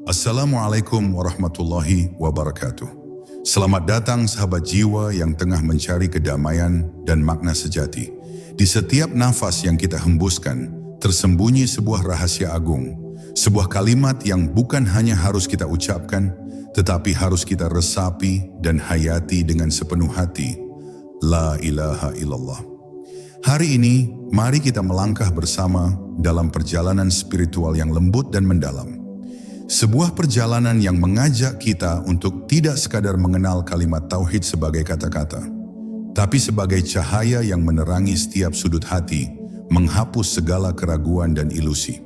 Assalamualaikum warahmatullahi wabarakatuh. Selamat datang sahabat jiwa yang tengah mencari kedamaian dan makna sejati. Di setiap nafas yang kita hembuskan, tersembunyi sebuah rahasia agung. Sebuah kalimat yang bukan hanya harus kita ucapkan, tetapi harus kita resapi dan hayati dengan sepenuh hati. La ilaha illallah. Hari ini, mari kita melangkah bersama dalam perjalanan spiritual yang lembut dan mendalam. Sebuah perjalanan yang mengajak kita untuk tidak sekadar mengenal kalimat tauhid sebagai kata-kata, tapi sebagai cahaya yang menerangi setiap sudut hati, menghapus segala keraguan dan ilusi.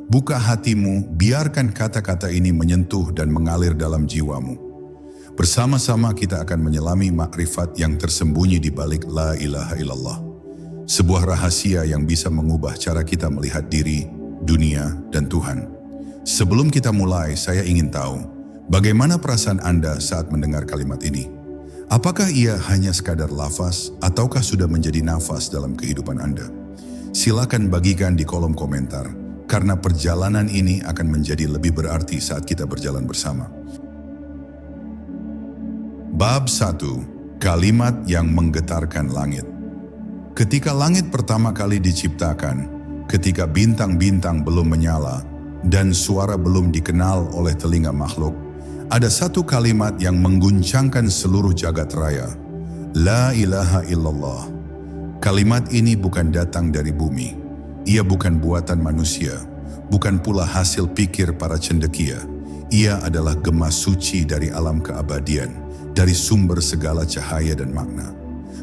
Buka hatimu, biarkan kata-kata ini menyentuh dan mengalir dalam jiwamu. Bersama-sama kita akan menyelami makrifat yang tersembunyi di balik la ilaha illallah. Sebuah rahasia yang bisa mengubah cara kita melihat diri, dunia, dan Tuhan. Sebelum kita mulai, saya ingin tahu, bagaimana perasaan Anda saat mendengar kalimat ini? Apakah ia hanya sekadar lafaz, ataukah sudah menjadi nafas dalam kehidupan Anda? Silakan bagikan di kolom komentar, karena perjalanan ini akan menjadi lebih berarti saat kita berjalan bersama. Bab 1. Kalimat yang menggetarkan langit. Ketika langit pertama kali diciptakan, ketika bintang-bintang belum menyala, dan suara belum dikenal oleh telinga makhluk, ada satu kalimat yang mengguncangkan seluruh jagat raya. La ilaha illallah. Kalimat ini bukan datang dari bumi. Ia bukan buatan manusia, bukan pula hasil pikir para cendekia. Ia adalah gema suci dari alam keabadian, dari sumber segala cahaya dan makna.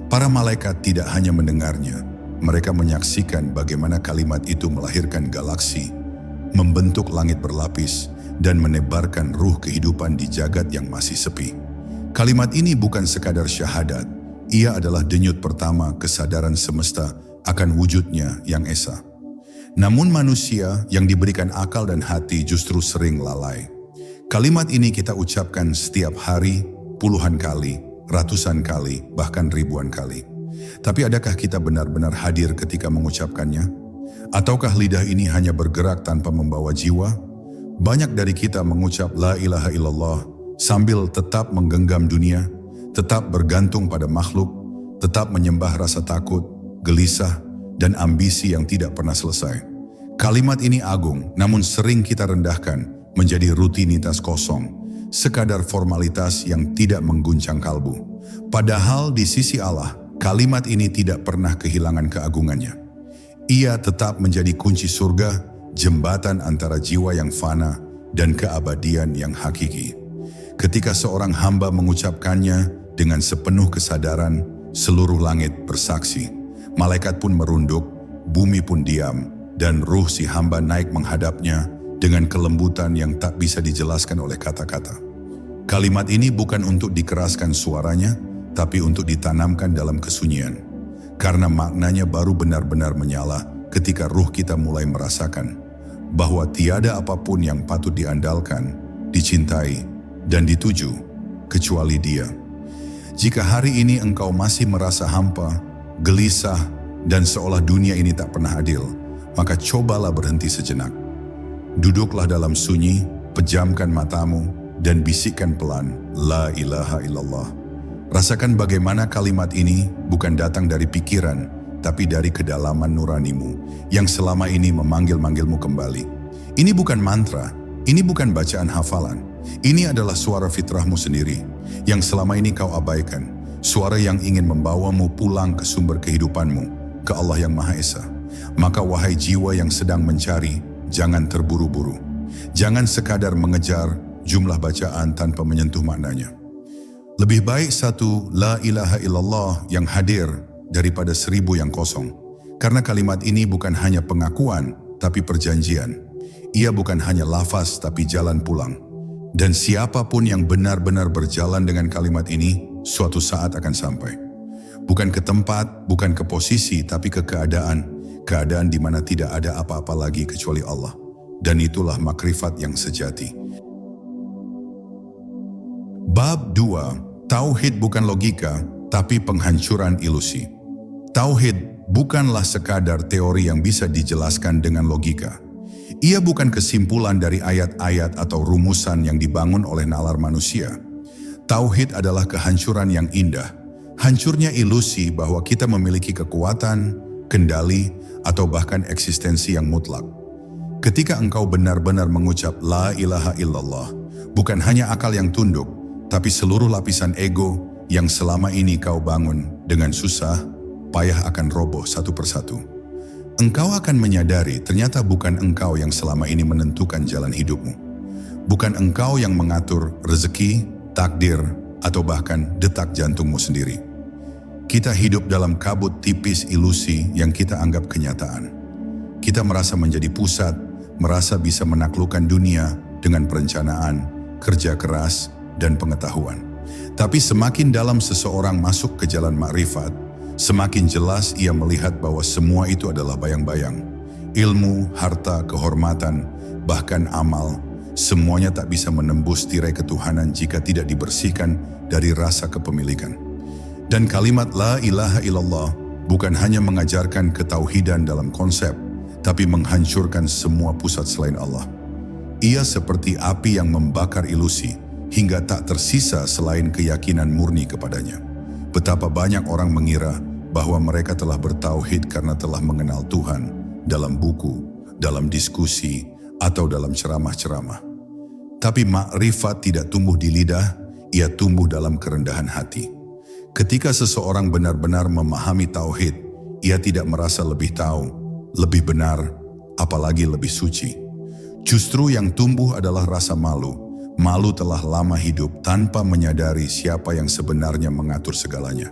Para malaikat tidak hanya mendengarnya, mereka menyaksikan bagaimana kalimat itu melahirkan galaksi, membentuk langit berlapis, dan menebarkan ruh kehidupan di jagat yang masih sepi. Kalimat ini bukan sekadar syahadat, ia adalah denyut pertama kesadaran semesta akan wujudnya yang esa. Namun manusia yang diberikan akal dan hati justru sering lalai. Kalimat ini kita ucapkan setiap hari, puluhan kali, ratusan kali, bahkan ribuan kali. Tapi adakah kita benar-benar hadir ketika mengucapkannya? Ataukah lidah ini hanya bergerak tanpa membawa jiwa? Banyak dari kita mengucap la ilaha illallah sambil tetap menggenggam dunia, tetap bergantung pada makhluk, tetap menyembah rasa takut, gelisah, dan ambisi yang tidak pernah selesai. Kalimat ini agung, namun sering kita rendahkan menjadi rutinitas kosong, sekadar formalitas yang tidak mengguncang kalbu. Padahal di sisi Allah, kalimat ini tidak pernah kehilangan keagungannya. Ia tetap menjadi kunci surga, jembatan antara jiwa yang fana dan keabadian yang hakiki. Ketika seorang hamba mengucapkannya dengan sepenuh kesadaran, seluruh langit bersaksi. Malaikat pun merunduk, bumi pun diam, dan ruh si hamba naik menghadapnya dengan kelembutan yang tak bisa dijelaskan oleh kata-kata. Kalimat ini bukan untuk dikeraskan suaranya, tapi untuk ditanamkan dalam kesunyian. Karena maknanya baru benar-benar menyala ketika ruh kita mulai merasakan bahwa tiada apapun yang patut diandalkan, dicintai, dan dituju kecuali Dia. Jika hari ini engkau masih merasa hampa, gelisah, dan seolah dunia ini tak pernah adil, maka cobalah berhenti sejenak. Duduklah dalam sunyi, pejamkan matamu, dan bisikkan pelan, La ilaha illallah. Rasakan bagaimana kalimat ini bukan datang dari pikiran, tapi dari kedalaman nuranimu yang selama ini memanggil-manggilmu kembali. Ini bukan mantra, ini bukan bacaan hafalan. Ini adalah suara fitrahmu sendiri yang selama ini kau abaikan. Suara yang ingin membawamu pulang ke sumber kehidupanmu, ke Allah yang Maha Esa. Maka wahai jiwa yang sedang mencari, jangan terburu-buru. Jangan sekadar mengejar jumlah bacaan tanpa menyentuh maknanya. Lebih baik satu la ilaha illallah yang hadir daripada 1000 yang kosong. Karena kalimat ini bukan hanya pengakuan, tapi perjanjian. Ia bukan hanya lafaz, tapi jalan pulang. Dan siapapun yang benar-benar berjalan dengan kalimat ini, suatu saat akan sampai. Bukan ke tempat, bukan ke posisi, tapi ke keadaan. Keadaan di mana tidak ada apa-apa lagi kecuali Allah. Dan itulah makrifat yang sejati. Bab 2. Tauhid bukan logika, tapi penghancuran ilusi. Tauhid bukanlah sekadar teori yang bisa dijelaskan dengan logika. Ia bukan kesimpulan dari ayat-ayat atau rumusan yang dibangun oleh nalar manusia. Tauhid adalah kehancuran yang indah, hancurnya ilusi bahwa kita memiliki kekuatan, kendali, atau bahkan eksistensi yang mutlak. Ketika engkau benar-benar mengucap La ilaha illallah, bukan hanya akal yang tunduk, tapi seluruh lapisan ego yang selama ini kau bangun dengan susah, payah akan roboh satu persatu. Engkau akan menyadari ternyata bukan engkau yang selama ini menentukan jalan hidupmu. Bukan engkau yang mengatur rezeki, takdir, atau bahkan detak jantungmu sendiri. Kita hidup dalam kabut tipis ilusi yang kita anggap kenyataan. Kita merasa menjadi pusat, merasa bisa menaklukkan dunia dengan perencanaan, kerja keras, dan pengetahuan. Tapi semakin dalam seseorang masuk ke jalan makrifat, semakin jelas ia melihat bahwa semua itu adalah bayang-bayang. Ilmu, harta, kehormatan, bahkan amal, semuanya tak bisa menembus tirai ketuhanan jika tidak dibersihkan dari rasa kepemilikan. Dan kalimat La ilaha illallah bukan hanya mengajarkan ketauhidan dalam konsep, tapi menghancurkan semua pusat selain Allah. Ia seperti api yang membakar ilusi hingga tak tersisa selain keyakinan murni kepadanya. Betapa banyak orang mengira bahwa mereka telah bertauhid karena telah mengenal Tuhan dalam buku, dalam diskusi, atau dalam ceramah-ceramah. Tapi makrifat tidak tumbuh di lidah, ia tumbuh dalam kerendahan hati. Ketika seseorang benar-benar memahami tauhid, ia tidak merasa lebih tahu, lebih benar, apalagi lebih suci. Justru yang tumbuh adalah rasa malu. Malu telah lama hidup tanpa menyadari siapa yang sebenarnya mengatur segalanya.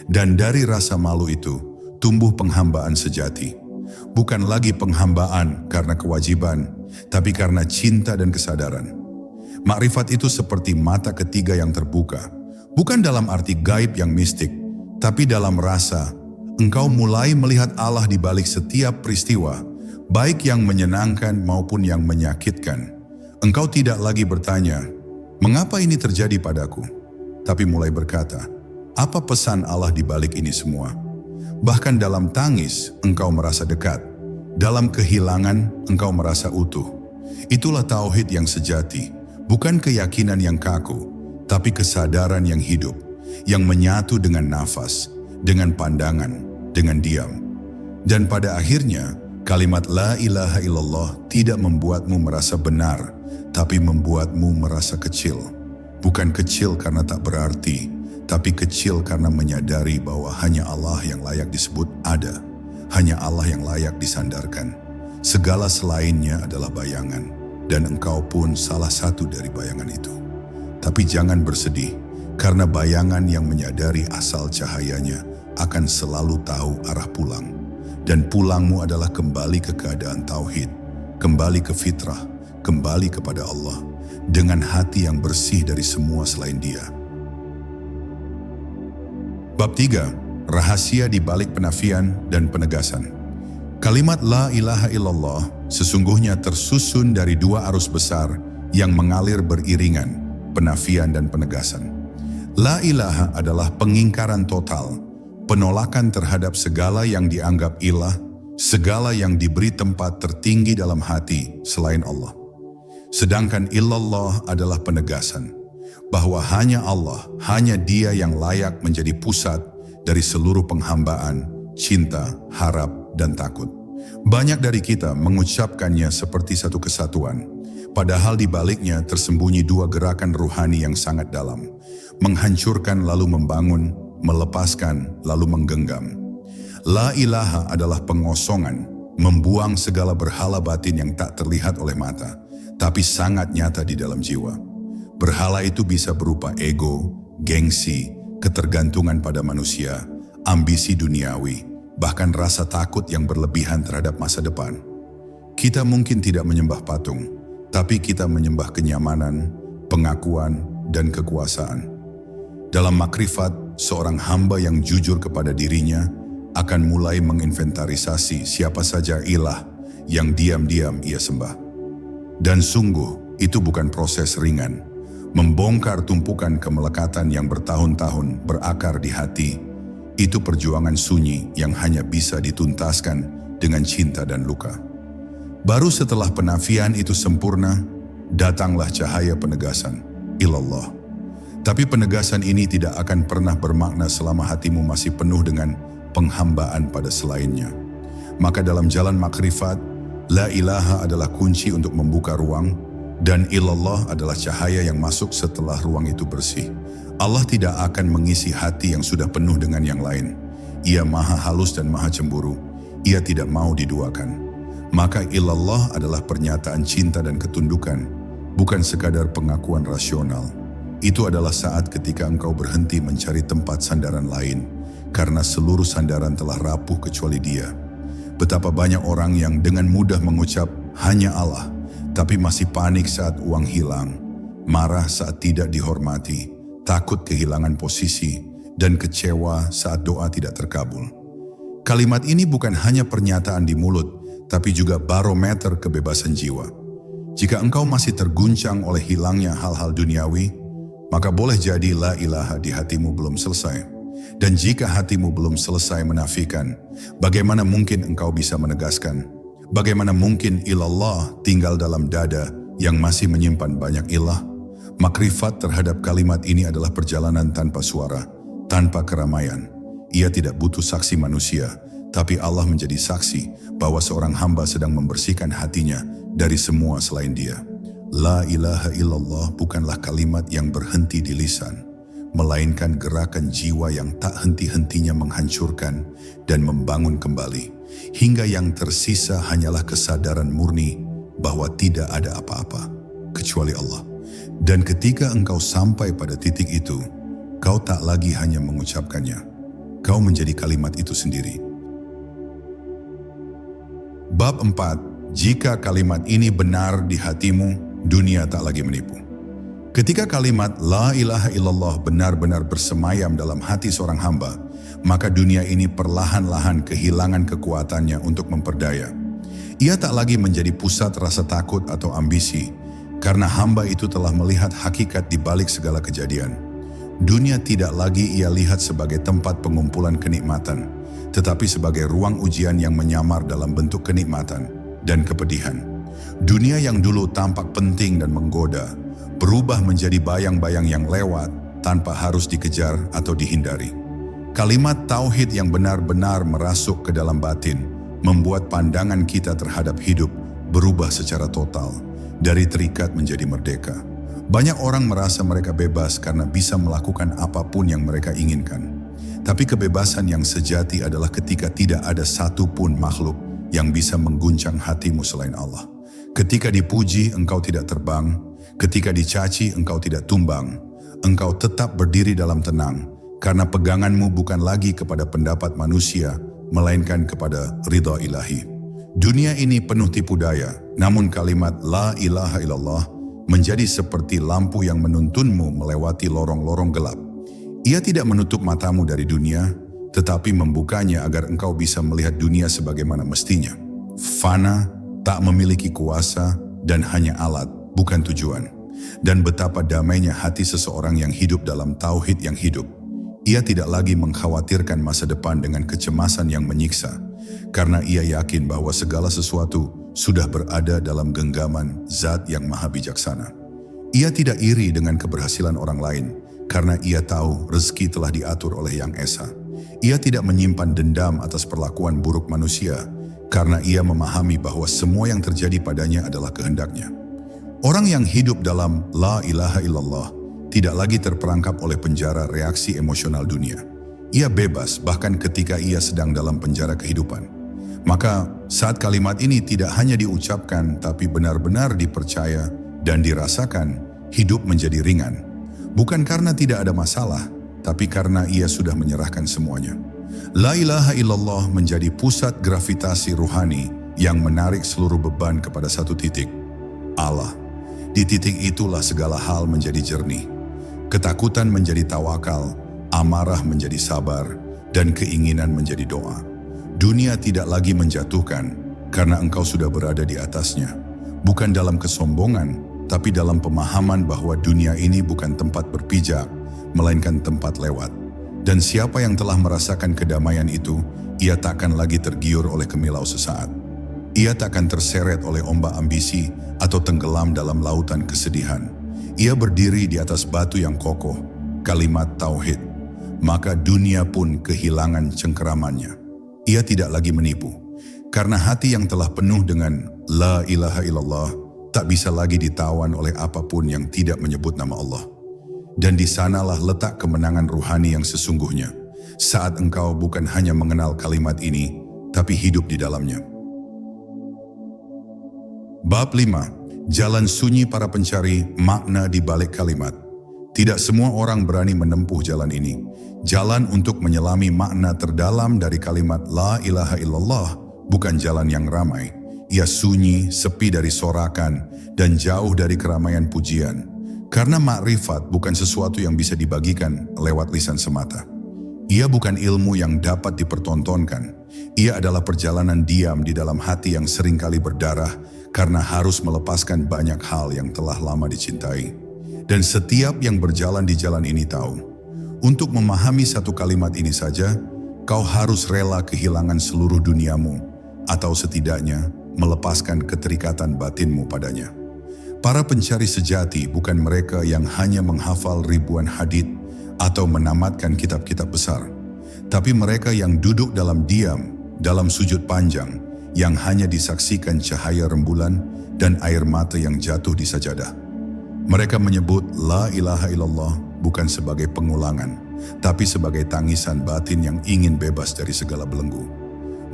Dan dari rasa malu itu, tumbuh penghambaan sejati. Bukan lagi penghambaan karena kewajiban, tapi karena cinta dan kesadaran. Makrifat itu seperti mata ketiga yang terbuka. Bukan dalam arti gaib yang mistik, tapi dalam rasa, engkau mulai melihat Allah di balik setiap peristiwa, baik yang menyenangkan maupun yang menyakitkan. Engkau tidak lagi bertanya, mengapa ini terjadi padaku? Tapi mulai berkata, apa pesan Allah di balik ini semua? Bahkan dalam tangis, engkau merasa dekat. Dalam kehilangan, engkau merasa utuh. Itulah tauhid yang sejati, bukan keyakinan yang kaku, tapi kesadaran yang hidup, yang menyatu dengan nafas, dengan pandangan, dengan diam. Dan pada akhirnya, kalimat La ilaha illallah tidak membuatmu merasa benar, tapi membuatmu merasa kecil. Bukan kecil karena tak berarti, tapi kecil karena menyadari bahwa hanya Allah yang layak disebut ada. Hanya Allah yang layak disandarkan. Segala selainnya adalah bayangan, dan engkau pun salah satu dari bayangan itu. Tapi jangan bersedih, karena bayangan yang menyadari asal cahayanya akan selalu tahu arah pulang. Dan pulangmu adalah kembali ke keadaan tauhid, kembali ke fitrah, kembali kepada Allah, dengan hati yang bersih dari semua selain Dia. Bab 3. Rahasia di balik penafian dan penegasan. Kalimat La ilaha illallah sesungguhnya tersusun dari dua arus besar yang mengalir beriringan, penafian dan penegasan. La ilaha adalah pengingkaran total, penolakan terhadap segala yang dianggap ilah, segala yang diberi tempat tertinggi dalam hati selain Allah. Sedangkan illallah adalah penegasan, bahwa hanya Allah, hanya Dia yang layak menjadi pusat dari seluruh penghambaan, cinta, harap, dan takut. Banyak dari kita mengucapkannya seperti satu kesatuan, padahal di baliknya tersembunyi dua gerakan ruhani yang sangat dalam, menghancurkan lalu membangun, melepaskan lalu menggenggam. La ilaha adalah pengosongan, membuang segala berhala batin yang tak terlihat oleh mata, tapi sangat nyata di dalam jiwa. Berhala itu bisa berupa ego, gengsi, ketergantungan pada manusia, ambisi duniawi, bahkan rasa takut yang berlebihan terhadap masa depan. Kita mungkin tidak menyembah patung, tapi kita menyembah kenyamanan, pengakuan, dan kekuasaan. Dalam makrifat, seorang hamba yang jujur kepada dirinya akan mulai menginventarisasi siapa saja ilah yang diam-diam ia sembah. Dan sungguh, itu bukan proses ringan. Membongkar tumpukan kemelekatan yang bertahun-tahun berakar di hati, itu perjuangan sunyi yang hanya bisa dituntaskan dengan cinta dan luka. Baru setelah penafian itu sempurna, datanglah cahaya penegasan, ilallah. Tapi penegasan ini tidak akan pernah bermakna selama hatimu masih penuh dengan penghambaan pada selainnya. Maka dalam jalan makrifat, la ilaha adalah kunci untuk membuka ruang, dan ilallah adalah cahaya yang masuk setelah ruang itu bersih. Allah tidak akan mengisi hati yang sudah penuh dengan yang lain. Ia maha halus dan maha cemburu. Ia tidak mau diduakan. Maka ilallah adalah pernyataan cinta dan ketundukan, bukan sekadar pengakuan rasional. Itu adalah saat ketika engkau berhenti mencari tempat sandaran lain, karena seluruh sandaran telah rapuh kecuali Dia. Betapa banyak orang yang dengan mudah mengucap hanya Allah, tapi masih panik saat uang hilang, marah saat tidak dihormati, takut kehilangan posisi, dan kecewa saat doa tidak terkabul. Kalimat ini bukan hanya pernyataan di mulut, tapi juga barometer kebebasan jiwa. Jika engkau masih terguncang oleh hilangnya hal-hal duniawi, maka boleh jadi la ilaha di hatimu belum selesai. Dan jika hatimu belum selesai menafikan, bagaimana mungkin engkau bisa menegaskan? Bagaimana mungkin ilallah tinggal dalam dada yang masih menyimpan banyak ilah? Makrifat terhadap kalimat ini adalah perjalanan tanpa suara, tanpa keramaian. Ia tidak butuh saksi manusia, tapi Allah menjadi saksi bahwa seorang hamba sedang membersihkan hatinya dari semua selain Dia. La ilaha illallah bukanlah kalimat yang berhenti di lisan, melainkan gerakan jiwa yang tak henti-hentinya menghancurkan dan membangun kembali, hingga yang tersisa hanyalah kesadaran murni bahwa tidak ada apa-apa kecuali Allah. Dan ketika engkau sampai pada titik itu, kau tak lagi hanya mengucapkannya, kau menjadi kalimat itu sendiri. Bab 4. Jika kalimat ini benar di hatimu, dunia tak lagi menipu. Ketika kalimat la ilaha illallah benar-benar bersemayam dalam hati seorang hamba, maka dunia ini perlahan-lahan kehilangan kekuatannya untuk memperdaya. Ia tak lagi menjadi pusat rasa takut atau ambisi, karena hamba itu telah melihat hakikat di balik segala kejadian. Dunia tidak lagi ia lihat sebagai tempat pengumpulan kenikmatan, tetapi sebagai ruang ujian yang menyamar dalam bentuk kenikmatan dan kepedihan. Dunia yang dulu tampak penting dan menggoda, berubah menjadi bayang-bayang yang lewat tanpa harus dikejar atau dihindari. Kalimat tauhid yang benar-benar merasuk ke dalam batin, membuat pandangan kita terhadap hidup berubah secara total, dari terikat menjadi merdeka. Banyak orang merasa mereka bebas karena bisa melakukan apapun yang mereka inginkan. Tapi kebebasan yang sejati adalah ketika tidak ada satupun makhluk yang bisa mengguncang hatimu selain Allah. Ketika dipuji, engkau tidak terbang. Ketika dicaci, engkau tidak tumbang. Engkau tetap berdiri dalam tenang, karena peganganmu bukan lagi kepada pendapat manusia, melainkan kepada ridha ilahi. Dunia ini penuh tipu daya, namun kalimat la ilaha illallah menjadi seperti lampu yang menuntunmu melewati lorong-lorong gelap. Ia tidak menutup matamu dari dunia, tetapi membukanya agar engkau bisa melihat dunia sebagaimana mestinya. Fana, tak memiliki kuasa, dan hanya alat, bukan tujuan. Dan betapa damainya hati seseorang yang hidup dalam tauhid yang hidup. Ia tidak lagi mengkhawatirkan masa depan dengan kecemasan yang menyiksa, karena ia yakin bahwa segala sesuatu sudah berada dalam genggaman Zat yang Maha Bijaksana. Ia tidak iri dengan keberhasilan orang lain, karena ia tahu rezeki telah diatur oleh Yang Esa. Ia tidak menyimpan dendam atas perlakuan buruk manusia, karena ia memahami bahwa semua yang terjadi padanya adalah kehendaknya. Orang yang hidup dalam la ilaha illallah tidak lagi terperangkap oleh penjara reaksi emosional dunia. Ia bebas bahkan ketika ia sedang dalam penjara kehidupan. Maka saat kalimat ini tidak hanya diucapkan tapi benar-benar dipercaya dan dirasakan, hidup menjadi ringan. Bukan karena tidak ada masalah, tapi karena ia sudah menyerahkan semuanya. La ilaha illallah menjadi pusat gravitasi ruhani yang menarik seluruh beban kepada satu titik, Allah. Di titik itulah segala hal menjadi jernih. Ketakutan menjadi tawakal, amarah menjadi sabar, dan keinginan menjadi doa. Dunia tidak lagi menjatuhkan karena engkau sudah berada di atasnya. Bukan dalam kesombongan, tapi dalam pemahaman bahwa dunia ini bukan tempat berpijak, melainkan tempat lewat. Dan siapa yang telah merasakan kedamaian itu, ia takkan lagi tergiur oleh kemilau sesaat. Ia takkan terseret oleh ombak ambisi atau tenggelam dalam lautan kesedihan. Ia berdiri di atas batu yang kokoh, kalimat tauhid. Maka dunia pun kehilangan cengkeramannya. Ia tidak lagi menipu. Karena hati yang telah penuh dengan la ilaha illallah tak bisa lagi ditawan oleh apapun yang tidak menyebut nama Allah. Dan di sanalah letak kemenangan ruhani yang sesungguhnya. Saat engkau bukan hanya mengenal kalimat ini, tapi hidup di dalamnya. Bab 5. Jalan sunyi para pencari makna di balik kalimat. Tidak semua orang berani menempuh jalan ini. Jalan untuk menyelami makna terdalam dari kalimat la ilaha illallah bukan jalan yang ramai. Ia sunyi, sepi dari sorakan, dan jauh dari keramaian pujian. Karena makrifat bukan sesuatu yang bisa dibagikan lewat lisan semata. Ia bukan ilmu yang dapat dipertontonkan. Ia adalah perjalanan diam di dalam hati yang seringkali berdarah karena harus melepaskan banyak hal yang telah lama dicintai. Dan setiap yang berjalan di jalan ini tahu, untuk memahami satu kalimat ini saja, kau harus rela kehilangan seluruh duniamu, atau setidaknya melepaskan keterikatan batinmu padanya. Para pencari sejati bukan mereka yang hanya menghafal ribuan hadits atau menamatkan kitab-kitab besar, tapi mereka yang duduk dalam diam, dalam sujud panjang, yang hanya disaksikan cahaya rembulan dan air mata yang jatuh di sajadah. Mereka menyebut la ilaha illallah bukan sebagai pengulangan, tapi sebagai tangisan batin yang ingin bebas dari segala belenggu.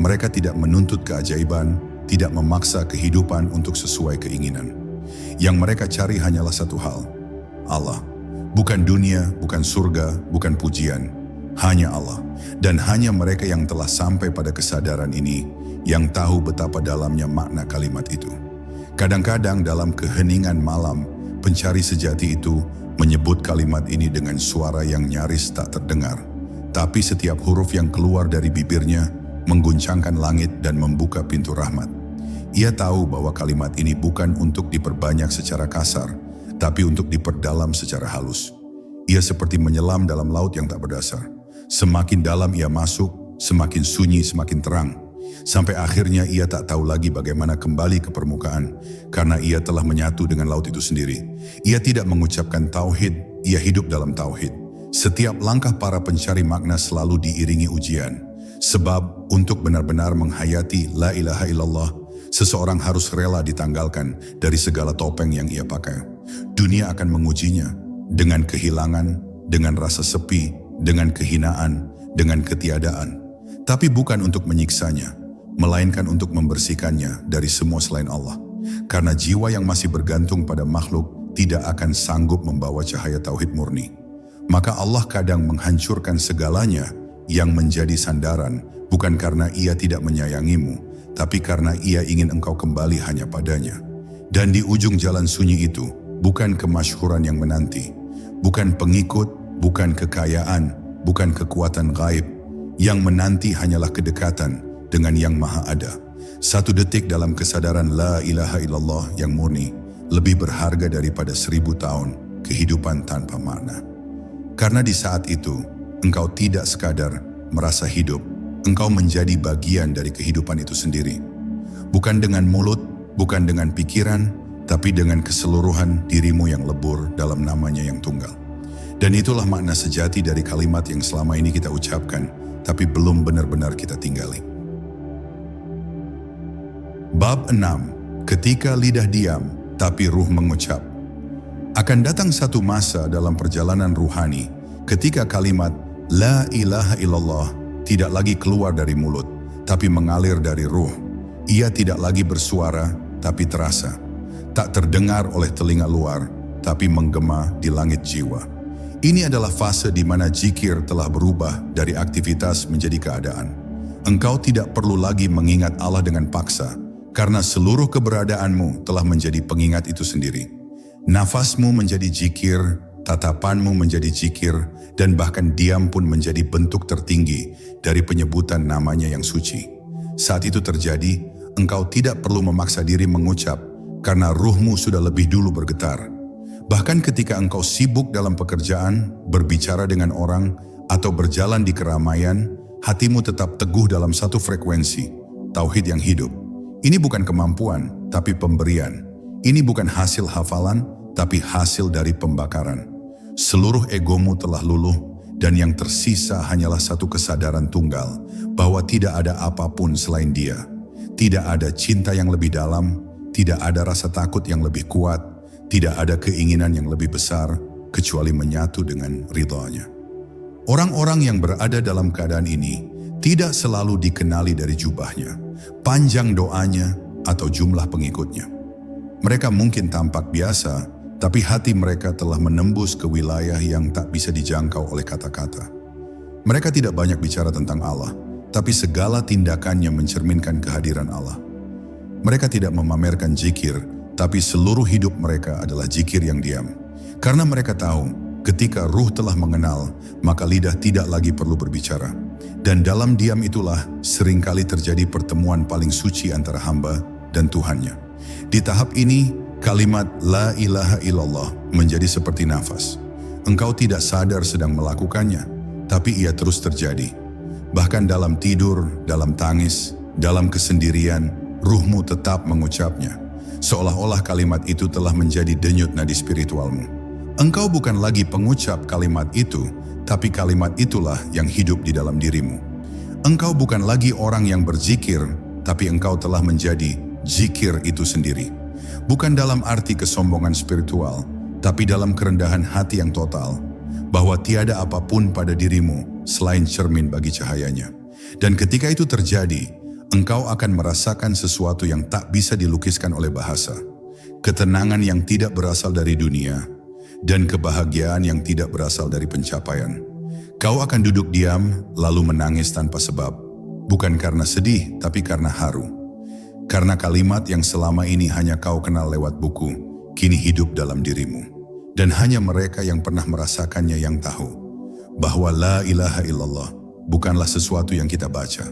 Mereka tidak menuntut keajaiban, tidak memaksa kehidupan untuk sesuai keinginan. Yang mereka cari hanyalah satu hal, Allah. Bukan dunia, bukan surga, bukan pujian, hanya Allah. Dan hanya mereka yang telah sampai pada kesadaran ini yang tahu betapa dalamnya makna kalimat itu. Kadang-kadang dalam keheningan malam, pencari sejati itu menyebut kalimat ini dengan suara yang nyaris tak terdengar. Tapi setiap huruf yang keluar dari bibirnya mengguncangkan langit dan membuka pintu rahmat. Ia tahu bahwa kalimat ini bukan untuk diperbanyak secara kasar, tapi untuk diperdalam secara halus. Ia seperti menyelam dalam laut yang tak berdasar. Semakin dalam ia masuk, semakin sunyi, semakin terang. Sampai akhirnya ia tak tahu lagi bagaimana kembali ke permukaan, karena ia telah menyatu dengan laut itu sendiri. Ia tidak mengucapkan tauhid, ia hidup dalam tauhid. Setiap langkah para pencari makna selalu diiringi ujian. Sebab untuk benar-benar menghayati la ilaha illallah, seseorang harus rela ditanggalkan dari segala topeng yang ia pakai. Dunia akan mengujinya dengan kehilangan, dengan rasa sepi, dengan kehinaan, dengan ketiadaan. Tapi bukan untuk menyiksanya, melainkan untuk membersihkannya dari semua selain Allah. Karena jiwa yang masih bergantung pada makhluk tidak akan sanggup membawa cahaya tauhid murni. Maka Allah kadang menghancurkan segalanya yang menjadi sandaran, bukan karena ia tidak menyayangimu, tapi karena ia ingin engkau kembali hanya padanya. Dan di ujung jalan sunyi itu, bukan kemasyhuran yang menanti, bukan pengikut, bukan kekayaan, bukan kekuatan gaib. Yang menanti hanyalah kedekatan dengan yang maha ada. Satu detik dalam kesadaran la ilaha illallah yang murni lebih berharga daripada 1000 tahun kehidupan tanpa makna. Karena di saat itu, engkau tidak sekadar merasa hidup, engkau menjadi bagian dari kehidupan itu sendiri. Bukan dengan mulut, bukan dengan pikiran, tapi dengan keseluruhan dirimu yang lebur dalam namanya yang tunggal. Dan itulah makna sejati dari kalimat yang selama ini kita ucapkan, tapi belum benar-benar kita tinggali. Bab 6. Ketika lidah diam, tapi ruh mengucap. Akan datang satu masa dalam perjalanan ruhani, ketika kalimat La ilaha illallah tidak lagi keluar dari mulut, tapi mengalir dari ruh. Ia tidak lagi bersuara, tapi terasa. Tak terdengar oleh telinga luar, tapi menggema di langit jiwa. Ini adalah fase di mana zikir telah berubah dari aktivitas menjadi keadaan. Engkau tidak perlu lagi mengingat Allah dengan paksa, karena seluruh keberadaanmu telah menjadi pengingat itu sendiri. Nafasmu menjadi zikir, tatapanmu menjadi zikir, dan bahkan diam pun menjadi bentuk tertinggi dari penyebutan namanya yang suci. Saat itu terjadi, engkau tidak perlu memaksa diri mengucap, karena ruhmu sudah lebih dulu bergetar. Bahkan ketika engkau sibuk dalam pekerjaan, berbicara dengan orang, atau berjalan di keramaian, hatimu tetap teguh dalam satu frekuensi, tauhid yang hidup. Ini bukan kemampuan, tapi pemberian. Ini bukan hasil hafalan, tapi hasil dari pembakaran. Seluruh egomu telah luluh, dan yang tersisa hanyalah satu kesadaran tunggal, bahwa tidak ada apapun selain Dia. Tidak ada cinta yang lebih dalam, tidak ada rasa takut yang lebih kuat, tidak ada keinginan yang lebih besar, kecuali menyatu dengan ridha-Nya. Orang-orang yang berada dalam keadaan ini tidak selalu dikenali dari jubahnya, panjang doanya, atau jumlah pengikutnya. Mereka mungkin tampak biasa, tapi hati mereka telah menembus ke wilayah yang tak bisa dijangkau oleh kata-kata. Mereka tidak banyak bicara tentang Allah, tapi segala tindakannya mencerminkan kehadiran Allah. Mereka tidak memamerkan zikir, tapi seluruh hidup mereka adalah zikir yang diam. Karena mereka tahu, ketika ruh telah mengenal, maka lidah tidak lagi perlu berbicara. Dan dalam diam itulah seringkali terjadi pertemuan paling suci antara hamba dan Tuhannya. Di tahap ini, kalimat La ilaha illallah menjadi seperti nafas. Engkau tidak sadar sedang melakukannya, tapi ia terus terjadi. Bahkan dalam tidur, dalam tangis, dalam kesendirian, ruhmu tetap mengucapnya. Seolah-olah kalimat itu telah menjadi denyut nadi spiritualmu. Engkau bukan lagi pengucap kalimat itu, tapi kalimat itulah yang hidup di dalam dirimu. Engkau bukan lagi orang yang berzikir, tapi engkau telah menjadi zikir itu sendiri. Bukan dalam arti kesombongan spiritual, tapi dalam kerendahan hati yang total, bahwa tiada apapun pada dirimu selain cermin bagi cahayanya. Dan ketika itu terjadi, engkau akan merasakan sesuatu yang tak bisa dilukiskan oleh bahasa. Ketenangan yang tidak berasal dari dunia, dan kebahagiaan yang tidak berasal dari pencapaian. Kau akan duduk diam, lalu menangis tanpa sebab. Bukan karena sedih, tapi karena haru. Karena kalimat yang selama ini hanya kau kenal lewat buku, kini hidup dalam dirimu. Dan hanya mereka yang pernah merasakannya yang tahu, bahwa La ilaha illallah bukanlah sesuatu yang kita baca,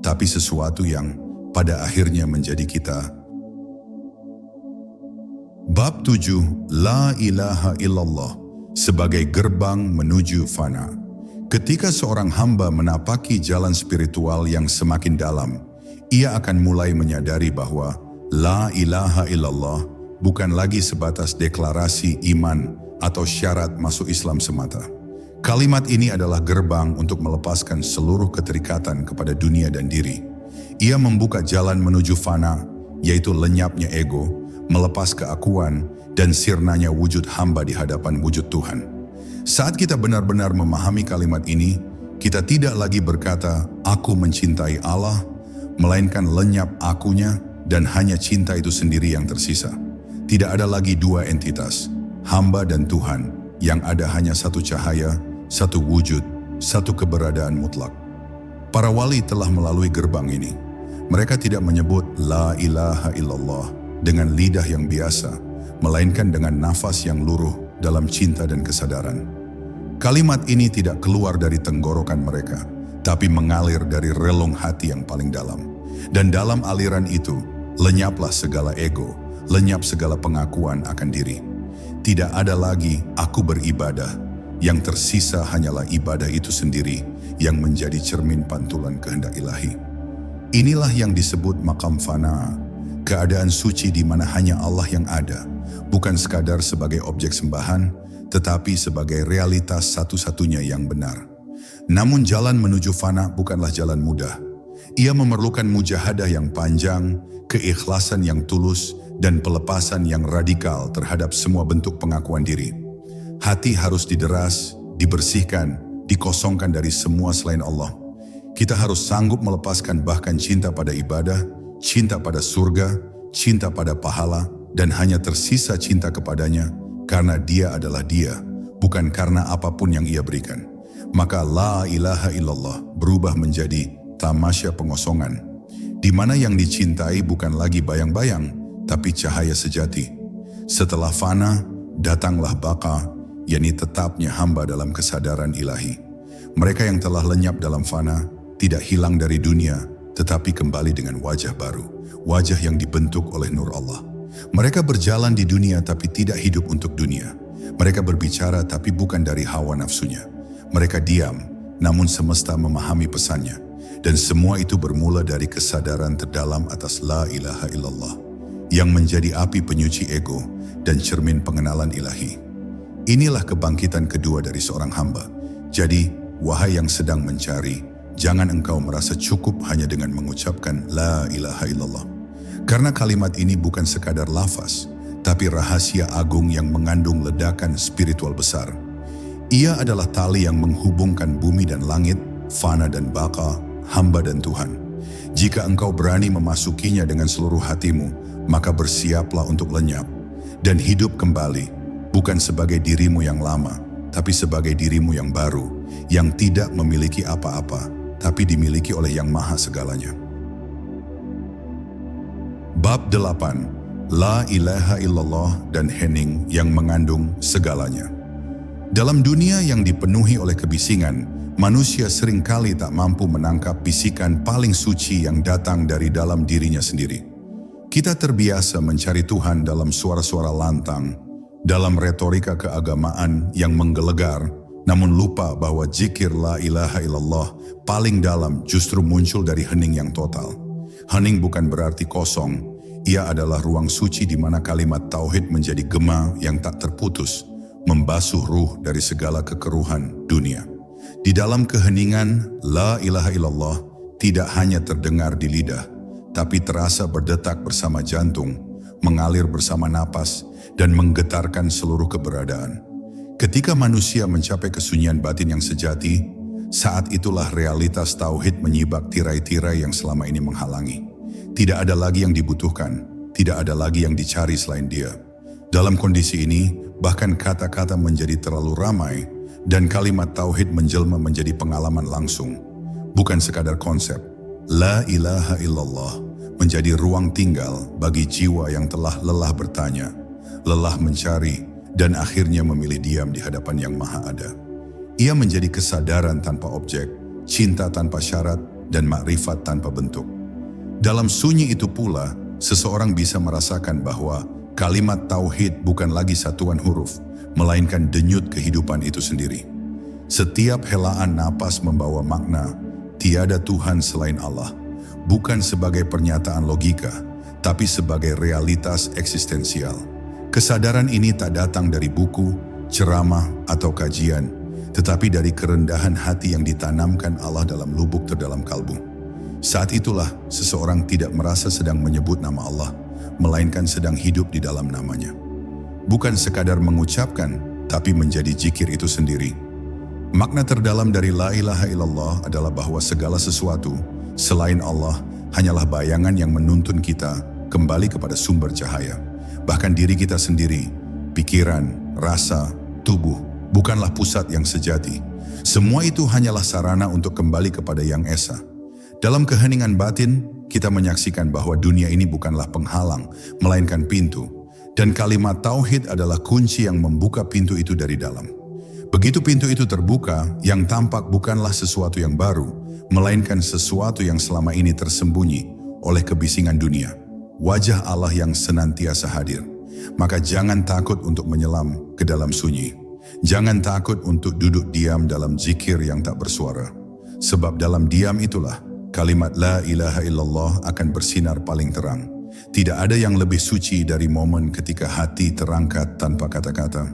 tapi sesuatu yang pada akhirnya menjadi kita. Bab 7, La ilaha illallah sebagai gerbang menuju fana. Ketika seorang hamba menapaki jalan spiritual yang semakin dalam, ia akan mulai menyadari bahwa La ilaha illallah bukan lagi sebatas deklarasi iman atau syarat masuk Islam semata. Kalimat ini adalah gerbang untuk melepaskan seluruh keterikatan kepada dunia dan diri. Ia membuka jalan menuju fana, yaitu lenyapnya ego, melepas keakuan, dan sirnanya wujud hamba di hadapan wujud Tuhan. Saat kita benar-benar memahami kalimat ini, kita tidak lagi berkata, aku mencintai Allah, melainkan lenyap akunya dan hanya cinta itu sendiri yang tersisa. Tidak ada lagi dua entitas, hamba dan Tuhan, yang ada hanya satu cahaya, satu wujud, satu keberadaan mutlak. Para wali telah melalui gerbang ini. Mereka tidak menyebut La ilaha illallah dengan lidah yang biasa, melainkan dengan nafas yang luruh dalam cinta dan kesadaran. Kalimat ini tidak keluar dari tenggorokan mereka, tapi mengalir dari relung hati yang paling dalam. Dan dalam aliran itu, lenyaplah segala ego, lenyap segala pengakuan akan diri. Tidak ada lagi aku beribadah, yang tersisa hanyalah ibadah itu sendiri yang menjadi cermin pantulan kehendak ilahi. Inilah yang disebut makam fana, keadaan suci di mana hanya Allah yang ada, bukan sekadar sebagai objek sembahan, tetapi sebagai realitas satu-satunya yang benar. Namun jalan menuju fana bukanlah jalan mudah. Ia memerlukan mujahadah yang panjang, keikhlasan yang tulus, dan pelepasan yang radikal terhadap semua bentuk pengakuan diri. Hati harus dideras, dibersihkan, dikosongkan dari semua selain Allah. Kita harus sanggup melepaskan bahkan cinta pada ibadah, cinta pada surga, cinta pada pahala, dan hanya tersisa cinta kepadanya karena Dia adalah Dia, bukan karena apapun yang Ia berikan. Maka La ilaha illallah berubah menjadi tamasya pengosongan, di mana yang dicintai bukan lagi bayang-bayang, tapi cahaya sejati. Setelah fana, datanglah baka, yakni tetapnya hamba dalam kesadaran ilahi. Mereka yang telah lenyap dalam fana, tidak hilang dari dunia, tetapi kembali dengan wajah baru, wajah yang dibentuk oleh nur Allah. Mereka berjalan di dunia tapi tidak hidup untuk dunia. Mereka berbicara tapi bukan dari hawa nafsunya. Mereka diam, namun semesta memahami pesannya. Dan semua itu bermula dari kesadaran terdalam atas la ilaha illallah, yang menjadi api penyuci ego dan cermin pengenalan ilahi. Inilah kebangkitan kedua dari seorang hamba. Jadi, wahai yang sedang mencari, jangan engkau merasa cukup hanya dengan mengucapkan la ilaha illallah. Karena kalimat ini bukan sekadar lafaz, tapi rahasia agung yang mengandung ledakan spiritual besar. Ia adalah tali yang menghubungkan bumi dan langit, fana dan baka, hamba dan Tuhan. Jika engkau berani memasukinya dengan seluruh hatimu, maka bersiaplah untuk lenyap dan hidup kembali, bukan sebagai dirimu yang lama, tapi sebagai dirimu yang baru, yang tidak memiliki apa-apa, tapi dimiliki oleh Yang Maha Segalanya. Bab 8. La ilaha illallah dan hening yang mengandung segalanya. Dalam dunia yang dipenuhi oleh kebisingan, manusia seringkali tak mampu menangkap bisikan paling suci yang datang dari dalam dirinya sendiri. Kita terbiasa mencari Tuhan dalam suara-suara lantang, dalam retorika keagamaan yang menggelegar, namun lupa bahwa zikir la ilaha illallah paling dalam justru muncul dari hening yang total. Hening bukan berarti kosong, ia adalah ruang suci di mana kalimat tauhid menjadi gema yang tak terputus, membasuh ruh dari segala kekeruhan dunia. Di dalam keheningan, la ilaha illallah tidak hanya terdengar di lidah, tapi terasa berdetak bersama jantung, mengalir bersama napas, dan menggetarkan seluruh keberadaan. Ketika manusia mencapai kesunyian batin yang sejati, saat itulah realitas tauhid menyibak tirai-tirai yang selama ini menghalangi. Tidak ada lagi yang dibutuhkan, tidak ada lagi yang dicari selain Dia. Dalam kondisi ini, bahkan kata-kata menjadi terlalu ramai dan kalimat tauhid menjelma menjadi pengalaman langsung, bukan sekadar konsep. La ilaha illallah menjadi ruang tinggal bagi jiwa yang telah lelah bertanya, lelah mencari, dan akhirnya memilih diam di hadapan Yang Maha Ada. Ia menjadi kesadaran tanpa objek, cinta tanpa syarat, dan makrifat tanpa bentuk. Dalam sunyi itu pula, seseorang bisa merasakan bahwa kalimat tauhid bukan lagi satuan huruf, melainkan denyut kehidupan itu sendiri. Setiap helaan napas membawa makna, tiada Tuhan selain Allah, bukan sebagai pernyataan logika, tapi sebagai realitas eksistensial. Kesadaran ini tak datang dari buku, ceramah, atau kajian, tetapi dari kerendahan hati yang ditanamkan Allah dalam lubuk terdalam kalbu. Saat itulah seseorang tidak merasa sedang menyebut nama Allah, melainkan sedang hidup di dalam namanya. Bukan sekadar mengucapkan, tapi menjadi zikir itu sendiri. Makna terdalam dari la ilaha illallah adalah bahwa segala sesuatu selain Allah hanyalah bayangan yang menuntun kita kembali kepada sumber cahaya. Bahkan diri kita sendiri, pikiran, rasa, tubuh, bukanlah pusat yang sejati. Semua itu hanyalah sarana untuk kembali kepada Yang Esa. Dalam keheningan batin, kita menyaksikan bahwa dunia ini bukanlah penghalang, melainkan pintu. Dan kalimat tauhid adalah kunci yang membuka pintu itu dari dalam. Begitu pintu itu terbuka, yang tampak bukanlah sesuatu yang baru, melainkan sesuatu yang selama ini tersembunyi oleh kebisingan dunia. Wajah Allah yang senantiasa hadir. Maka jangan takut untuk menyelam ke dalam sunyi. Jangan takut untuk duduk diam dalam zikir yang tak bersuara. Sebab dalam diam itulah kalimat la ilaha illallah akan bersinar paling terang. Tidak ada yang lebih suci dari momen ketika hati terangkat tanpa kata-kata,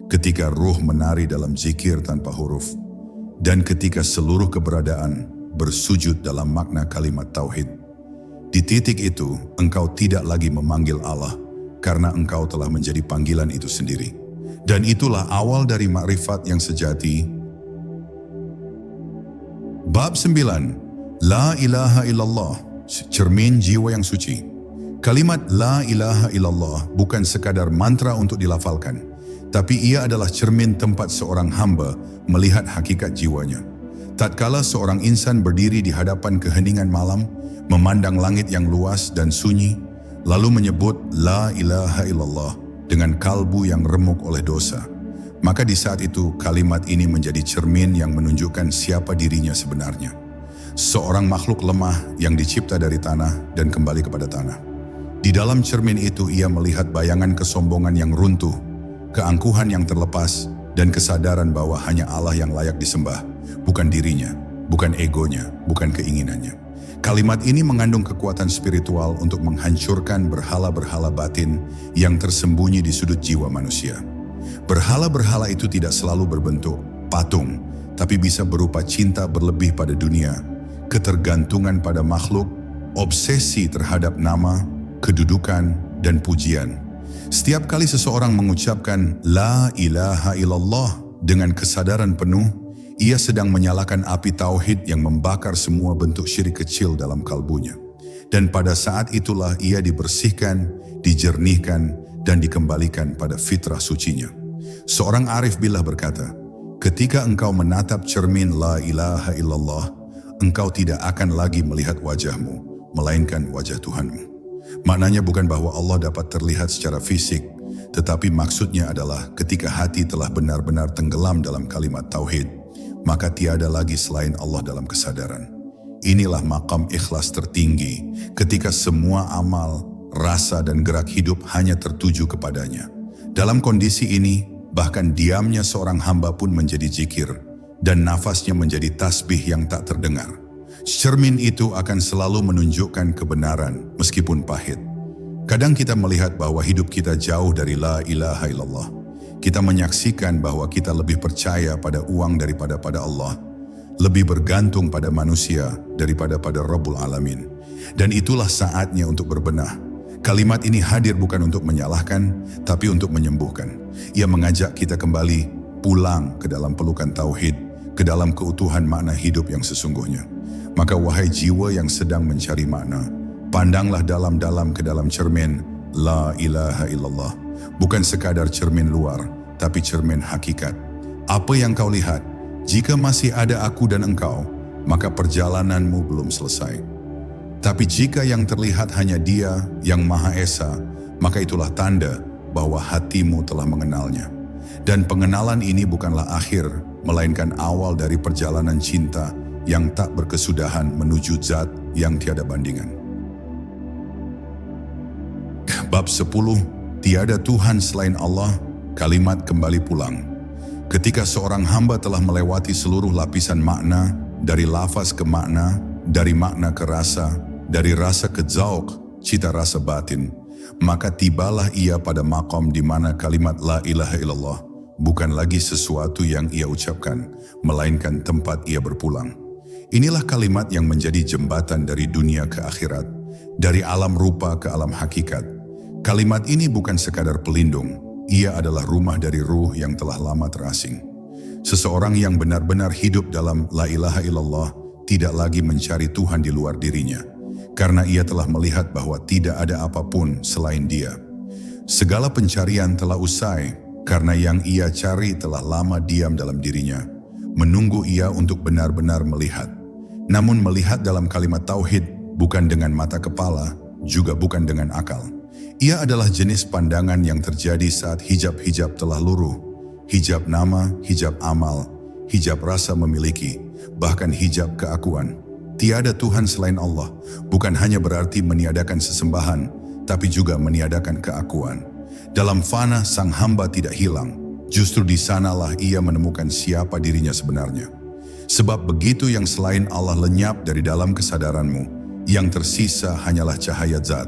ketika ruh menari dalam zikir tanpa huruf, dan ketika seluruh keberadaan bersujud dalam makna kalimat tauhid. Di titik itu, engkau tidak lagi memanggil Allah, karena engkau telah menjadi panggilan itu sendiri. Dan itulah awal dari makrifat yang sejati. Bab 9. La ilaha illallah, cermin jiwa yang suci. Kalimat la ilaha illallah bukan sekadar mantra untuk dilafalkan, tapi ia adalah cermin tempat seorang hamba melihat hakikat jiwanya. Tatkala seorang insan berdiri di hadapan keheningan malam, memandang langit yang luas dan sunyi, lalu menyebut la ilaha illallah dengan kalbu yang remuk oleh dosa, maka di saat itu kalimat ini menjadi cermin yang menunjukkan siapa dirinya sebenarnya. Seorang makhluk lemah yang dicipta dari tanah dan kembali kepada tanah. Di dalam cermin itu ia melihat bayangan kesombongan yang runtuh, keangkuhan yang terlepas, dan kesadaran bahwa hanya Allah yang layak disembah, bukan dirinya. bukan egonya, bukan keinginannya. Kalimat ini mengandung kekuatan spiritual untuk menghancurkan berhala-berhala batin yang tersembunyi di sudut jiwa manusia. Berhala-berhala itu tidak selalu berbentuk patung, tapi bisa berupa cinta berlebih pada dunia, ketergantungan pada makhluk, obsesi terhadap nama, kedudukan, dan pujian. Setiap kali seseorang mengucapkan La ilaha illallah dengan kesadaran penuh, ia sedang menyalakan api tauhid yang membakar semua bentuk syirik kecil dalam kalbunya. Dan pada saat itulah ia dibersihkan, dijernihkan, dan dikembalikan pada fitrah sucinya. Seorang arif billah berkata, ketika engkau menatap cermin La ilaha illallah, engkau tidak akan lagi melihat wajahmu, melainkan wajah Tuhanmu. Maknanya bukan bahwa Allah dapat terlihat secara fisik, tetapi maksudnya adalah ketika hati telah benar-benar tenggelam dalam kalimat tauhid, maka tiada lagi selain Allah dalam kesadaran. Inilah maqam ikhlas tertinggi, ketika semua amal, rasa dan gerak hidup hanya tertuju kepadanya. Dalam kondisi ini, bahkan diamnya seorang hamba pun menjadi zikir, dan nafasnya menjadi tasbih yang tak terdengar. Cermin itu akan selalu menunjukkan kebenaran meskipun pahit. Kadang kita melihat bahwa hidup kita jauh dari La ilaha illallah. Kita menyaksikan bahwa kita lebih percaya pada uang daripada pada Allah, lebih bergantung pada manusia daripada pada Rabbul Alamin. Dan itulah saatnya untuk berbenah. Kalimat ini hadir bukan untuk menyalahkan, tapi untuk menyembuhkan. Ia mengajak kita kembali pulang ke dalam pelukan tauhid, ke dalam keutuhan makna hidup yang sesungguhnya. Maka wahai jiwa yang sedang mencari makna, pandanglah dalam-dalam ke dalam cermin La ilaha illallah. Bukan sekadar cermin luar, tapi cermin hakikat. Apa yang kau lihat? Jika masih ada aku dan engkau, maka perjalananmu belum selesai. Tapi jika yang terlihat hanya Dia yang Maha Esa, maka itulah tanda bahwa hatimu telah mengenalnya. Dan pengenalan ini bukanlah akhir, melainkan awal dari perjalanan cinta yang tak berkesudahan menuju zat yang tiada bandingan. Bab 10, Tiada Tuhan selain Allah, kalimat kembali pulang. Ketika seorang hamba telah melewati seluruh lapisan makna, dari lafaz ke makna, dari makna ke rasa, dari rasa ke zauq, cita rasa batin, maka tibalah ia pada maqam di mana kalimat La ilaha illallah bukan lagi sesuatu yang ia ucapkan, melainkan tempat ia berpulang. Inilah kalimat yang menjadi jembatan dari dunia ke akhirat, dari alam rupa ke alam hakikat. Kalimat ini bukan sekadar pelindung, ia adalah rumah dari ruh yang telah lama terasing. Seseorang yang benar-benar hidup dalam La ilaha illallah tidak lagi mencari Tuhan di luar dirinya, karena ia telah melihat bahwa tidak ada apapun selain Dia. Segala pencarian telah usai, karena yang ia cari telah lama diam dalam dirinya, menunggu ia untuk benar-benar melihat. Namun melihat dalam kalimat tauhid bukan dengan mata kepala, juga bukan dengan akal. Ia adalah jenis pandangan yang terjadi saat hijab-hijab telah luruh, hijab nama, hijab amal, hijab rasa memiliki, bahkan hijab keakuan. Tiada Tuhan selain Allah bukan hanya berarti meniadakan sesembahan, tapi juga meniadakan keakuan. Dalam fana sang hamba tidak hilang, justru di sanalah ia menemukan siapa dirinya sebenarnya. Sebab begitu yang selain Allah lenyap dari dalam kesadaranmu, yang tersisa hanyalah cahaya zat.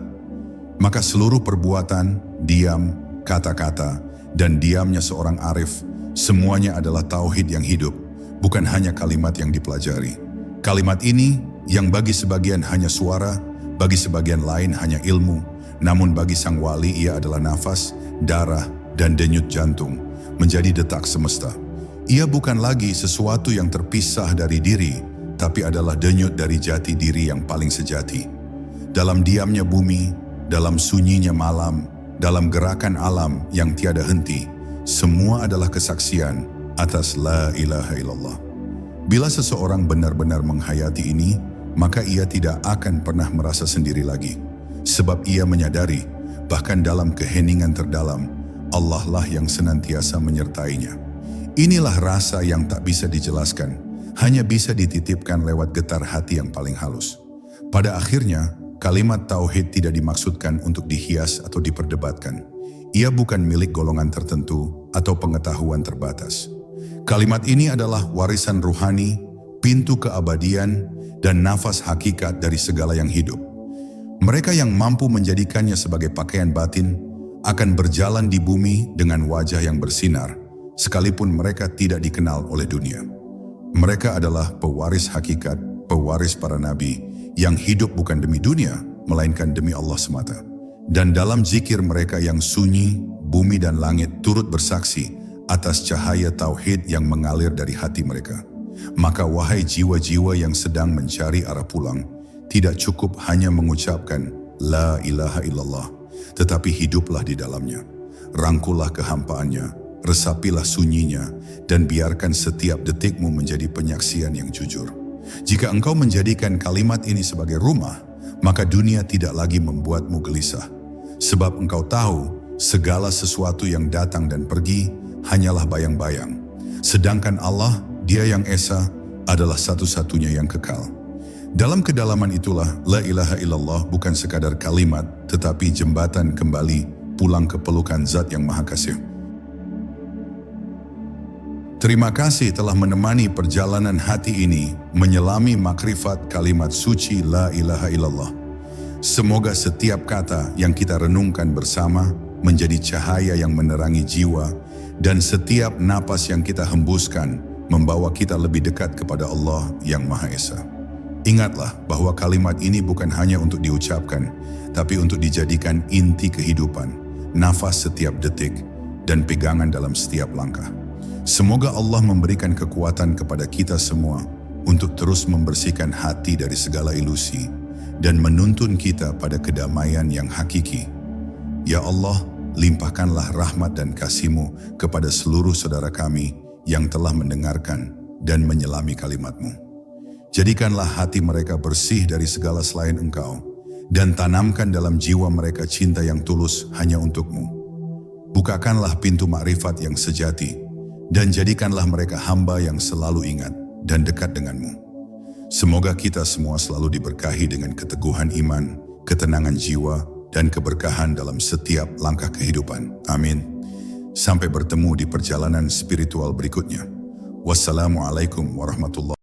Maka seluruh perbuatan, diam, kata-kata, dan diamnya seorang arif, semuanya adalah tauhid yang hidup, bukan hanya kalimat yang dipelajari. Kalimat ini yang bagi sebagian hanya suara, bagi sebagian lain hanya ilmu, namun bagi sang wali ia adalah nafas, darah, dan denyut jantung, menjadi detak semesta. Ia bukan lagi sesuatu yang terpisah dari diri, tapi adalah denyut dari jati diri yang paling sejati. Dalam diamnya bumi, dalam sunyinya malam, dalam gerakan alam yang tiada henti, semua adalah kesaksian atas La ilaha illallah. Bila seseorang benar-benar menghayati ini, maka ia tidak akan pernah merasa sendiri lagi. Sebab ia menyadari, bahkan dalam keheningan terdalam, Allah lah yang senantiasa menyertainya. Inilah rasa yang tak bisa dijelaskan, hanya bisa dititipkan lewat getar hati yang paling halus. Pada akhirnya, kalimat tauhid tidak dimaksudkan untuk dihias atau diperdebatkan. Ia bukan milik golongan tertentu atau pengetahuan terbatas. Kalimat ini adalah warisan ruhani, pintu keabadian, dan nafas hakikat dari segala yang hidup. Mereka yang mampu menjadikannya sebagai pakaian batin akan berjalan di bumi dengan wajah yang bersinar, sekalipun mereka tidak dikenal oleh dunia. Mereka adalah pewaris hakikat, pewaris para nabi, yang hidup bukan demi dunia, melainkan demi Allah semata. Dan dalam zikir mereka yang sunyi, bumi dan langit turut bersaksi atas cahaya tauhid yang mengalir dari hati mereka. Maka wahai jiwa-jiwa yang sedang mencari arah pulang, tidak cukup hanya mengucapkan La ilaha illallah, tetapi hiduplah di dalamnya. Rangkullah kehampaannya, resapilah sunyinya, dan biarkan setiap detikmu menjadi penyaksian yang jujur. Jika engkau menjadikan kalimat ini sebagai rumah, maka dunia tidak lagi membuatmu gelisah. Sebab engkau tahu, segala sesuatu yang datang dan pergi hanyalah bayang-bayang. Sedangkan Allah, Dia yang Esa, adalah satu-satunya yang kekal. Dalam kedalaman itulah, La ilaha illallah bukan sekadar kalimat, tetapi jembatan kembali pulang ke pelukan Zat yang Maha Kasih. Terima kasih telah menemani perjalanan hati ini menyelami makrifat kalimat suci La ilaha illallah. Semoga setiap kata yang kita renungkan bersama menjadi cahaya yang menerangi jiwa, dan setiap napas yang kita hembuskan membawa kita lebih dekat kepada Allah yang Maha Esa. Ingatlah bahwa kalimat ini bukan hanya untuk diucapkan, tapi untuk dijadikan inti kehidupan, nafas setiap detik, dan pegangan dalam setiap langkah. Semoga Allah memberikan kekuatan kepada kita semua untuk terus membersihkan hati dari segala ilusi dan menuntun kita pada kedamaian yang hakiki. Ya Allah, limpahkanlah rahmat dan kasih-Mu kepada seluruh saudara kami yang telah mendengarkan dan menyelami kalimat-Mu. Jadikanlah hati mereka bersih dari segala selain Engkau, dan tanamkan dalam jiwa mereka cinta yang tulus hanya untuk-Mu. Bukakanlah pintu makrifat yang sejati, dan jadikanlah mereka hamba yang selalu ingat dan dekat denganmu. Semoga kita semua selalu diberkahi dengan keteguhan iman, ketenangan jiwa, dan keberkahan dalam setiap langkah kehidupan. Amin. Sampai bertemu di perjalanan spiritual berikutnya. Wassalamualaikum warahmatullahi wabarakatuh.